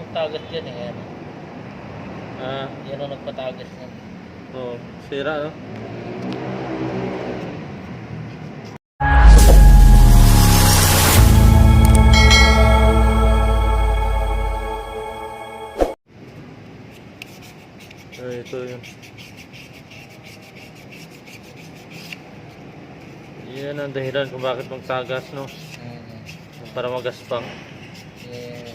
nagtagas dyan eh. Yan. Yan ang nagpatagas niyan. Oo, sira no? Ito yun. Yan ang dahilan kung bakit magtagas, no? Para magaspang. Yeah.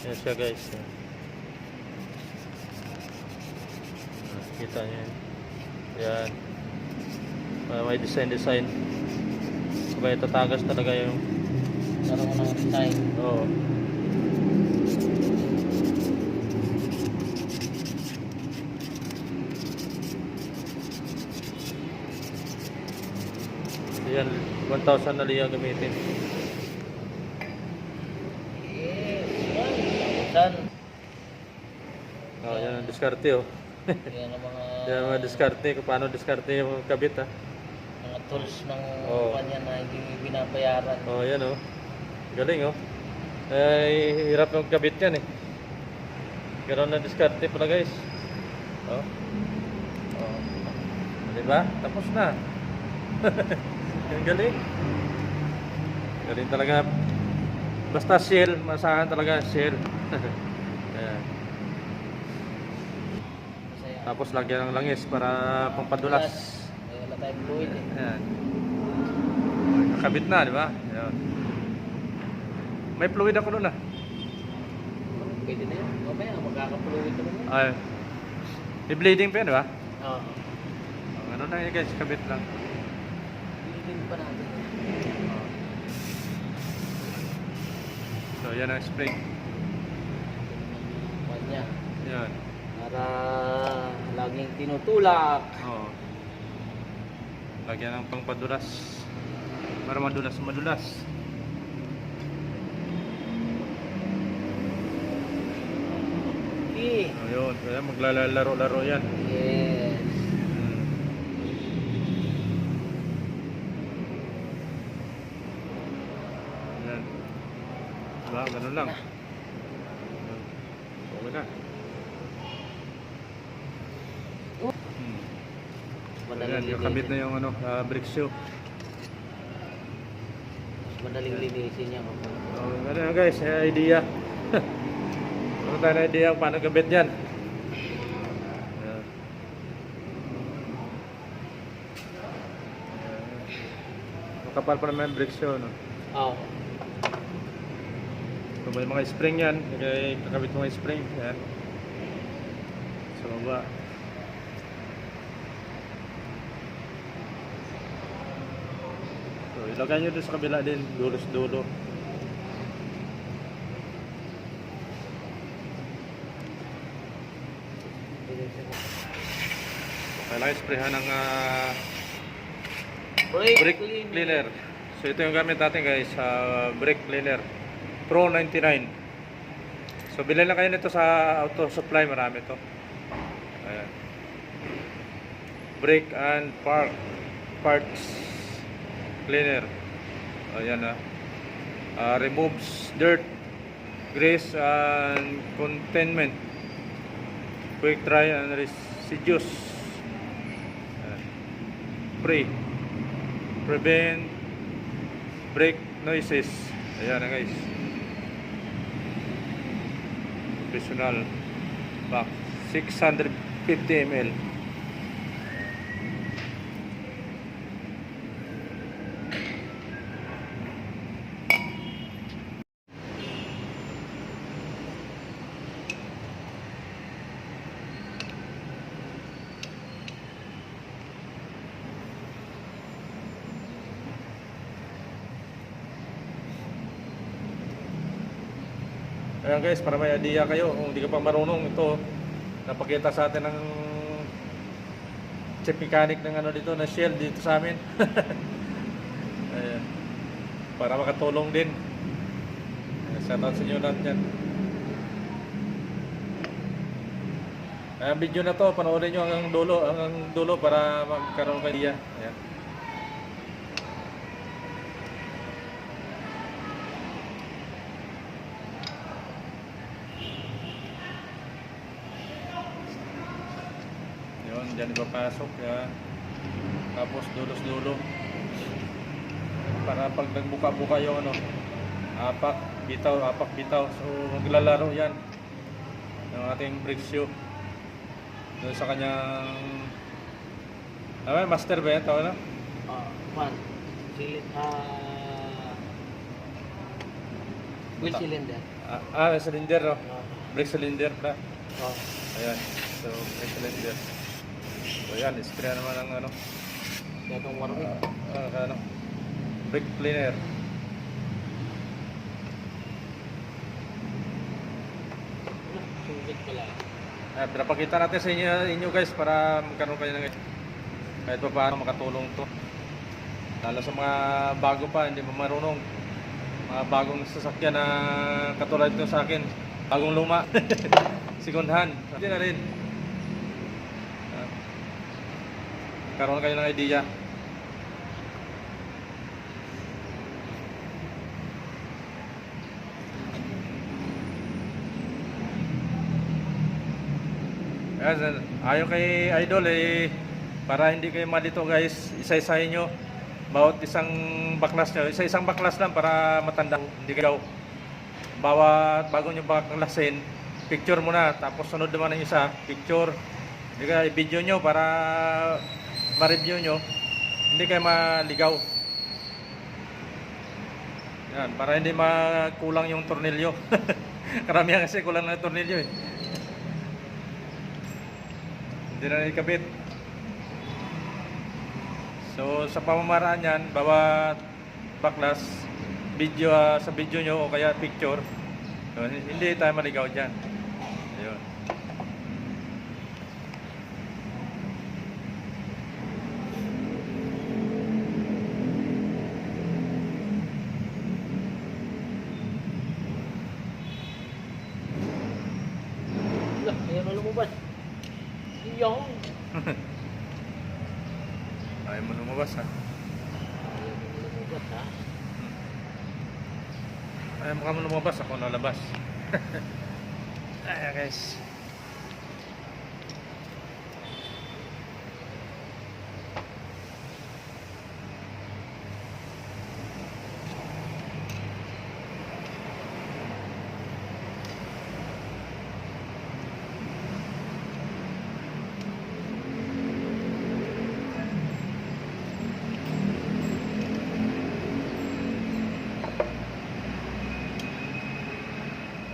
Yan siya guys. Kita nyo yan. Yan. May design. Kaya tatagas talaga yung Parang ng design. oo. Yan, 1,000 na liya gamitin. Saan? Oh, yan ang diskarte oh. Yan ang mga Yan ang mga diskarte, kung paano diskarte yung kabit ha. mga tools ng Oo. kanya na hindi binabayaran. Oh, yan oh. Galing oh. Ay, hirap yung kabit yan eh. Ganoon na diskarte pala guys. Oh. Oh. Diba? Tapos na. Ang galing. Galing talaga. Basta shell, masahan talaga shell. Ayan. Masaya. Tapos lagyan ng langis para pampadulas. Ay, wala tayong fluid eh. Ayan. Nakabit na, di ba? Ayan. May fluid ako doon ah. Pwede na yun. Mamaya, magkaka-fluid naman yun. Ay. May bleeding pa yan, di ba? Oo. Ano na yun guys, kabit lang. Hindi pa natin. So yan ang spring. Kanya. Yan. Para laging tinutulak. Oo. Lagyan ng pangpadulas. Para madulas. Okay. Ayun, kaya maglalaro-laro yan. Yes. Yan. Diba? Ganun lang. Okay na. Ayan, yung kabit na yung ano, brake shoe. Madaling linisin niya. Ano yan guys, idea. Ano tayo na idea kung paano kabit yan. Ayan. Makapal pa naman yung brake shoe, no? Oo. So may mga spring yan, kakabit mga spring. Ayan. Sa baba. So ilagay nyo doon sa kabila din, dulo sa dulo. Kailangan sprayhan ng brake cleaner. So ito yung gamit natin guys, brake cleaner Pro 99. So bilhin lang kayo nito sa auto supply, marami to. Ayan. Brake and parts cleaner. Ayan na. Removes dirt, grease and containment. Quick dry and residues. Prevent brake noises. Ayan na guys. Professional back 650 ml. Ayan guys, para may idea kayo kung hindi ka pa marunong, ito napakita sa atin ng chief mechanic ng ano dito na Shell dito sa amin. Ayan. Para makatulong din. Shout out sa inyo lahat dyan. Ang video na to, panoorin nyo hanggang dulo para magkaroon kayo idea. Ayan. Yun, dyan ipapasok. Yan. Tapos dulos-dulo. Para pag nagbuka-buka yung ano, apak, bitaw. So, maglalaro yan ng ating brake shoe. Doon sa kanyang master ba yan? Tawag na? Pan. Wheel cylinder. Cylinder, no? Brake cylinder pa. Oh. Ayan. So, brake cylinder. So, yan. Spray naman ng ano. Itong warming. Ano? Brake cleaner. Sungkit pala. Pinapakita natin sa inyo guys para magkaroon kayo ng kahit pa paano makatulong to. Lalo sa mga bago pa, hindi pa marunong. Mga bagong sasakyan na katulad ito sa akin. Bagong luma. Second hand. Hindi na rin. Karoon kayo ng idea. Ayon kay Idol para hindi kayo malito guys, isa-isahin nyo bawat isang baklas nyo, isa-isang baklas lang para matanda, hindi kayo bawat bago nyo baklasin, picture muna, tapos sunod naman ang isa, picture, hindi kayo i-video nyo para ma-review nyo, hindi kayo maligaw. Yan, para hindi makulang yung tornilyo. Karamihan kasi kulang na tornilyo eh. Hindi na ikabit. So sa pamamaraan yan, bawat baklas video sa video nyo o kaya picture, so, hindi tayo maligaw dyan. Ayun. Ayan na lumabas. Yung. Ayaw mo lumabas ha. Lumabas ha. Ayaw mo ka mo lumabas, ako nalabas. Ayan guys.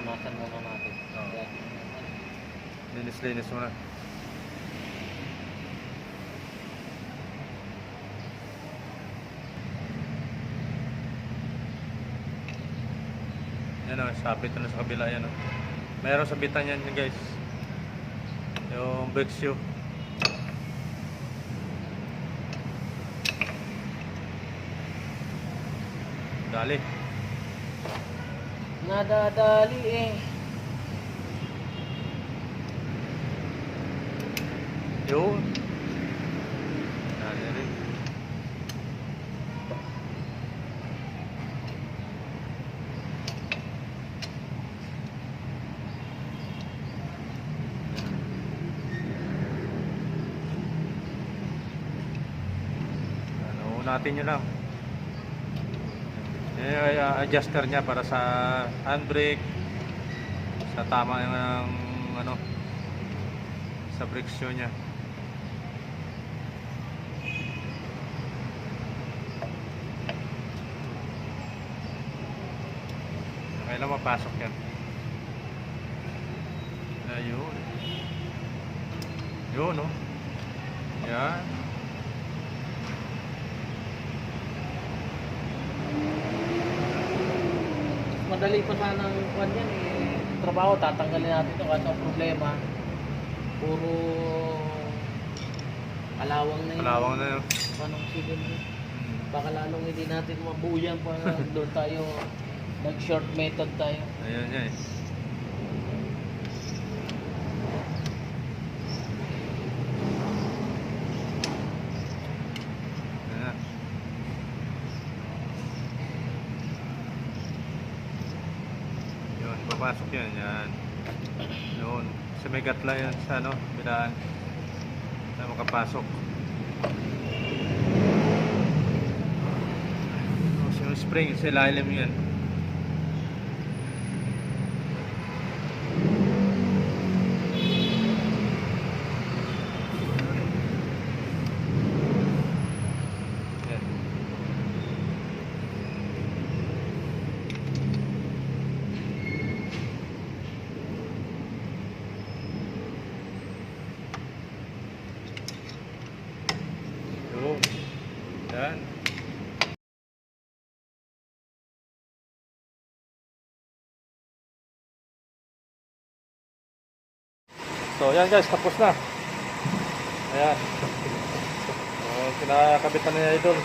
Punasan muna natin. Oo. Yan. Linis muna. Yan o, sabit na sa kabila yan o. Mayroon sabitan yan guys. Yung brake shoe. Dali. Nadadali eh. Yun. Dali. Ano natin yun lang. Adjuster niya para sa handbrake, sa tama ng ano, sa brake shoe niya. Kailan mapasok yan? Ayun. Yun, no? Yan. Madali pa sana ang kwan yan eh. Trabaho, tatanggalin natin ito kasi ang problema. Puro kalawang na yun. Kalawang na yun. Anong silin yun? Baka lalong hindi natin mabuyan pa doon tayo. Nag-short method tayo. Ayun yan eh. Ayan. Yun, papasok yan. Yan. Yun. Sa may gatla yan sa ano, bilaan. na makapasok. So, spring sa ilalim yan. Yan. Yun. Yan. So yan guys, tapos na. Ayan. So, kinakabitan niya idol.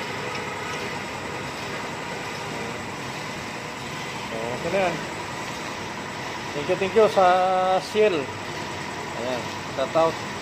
So okay na yan. Thank you sa Ciel. Ayan, shout out.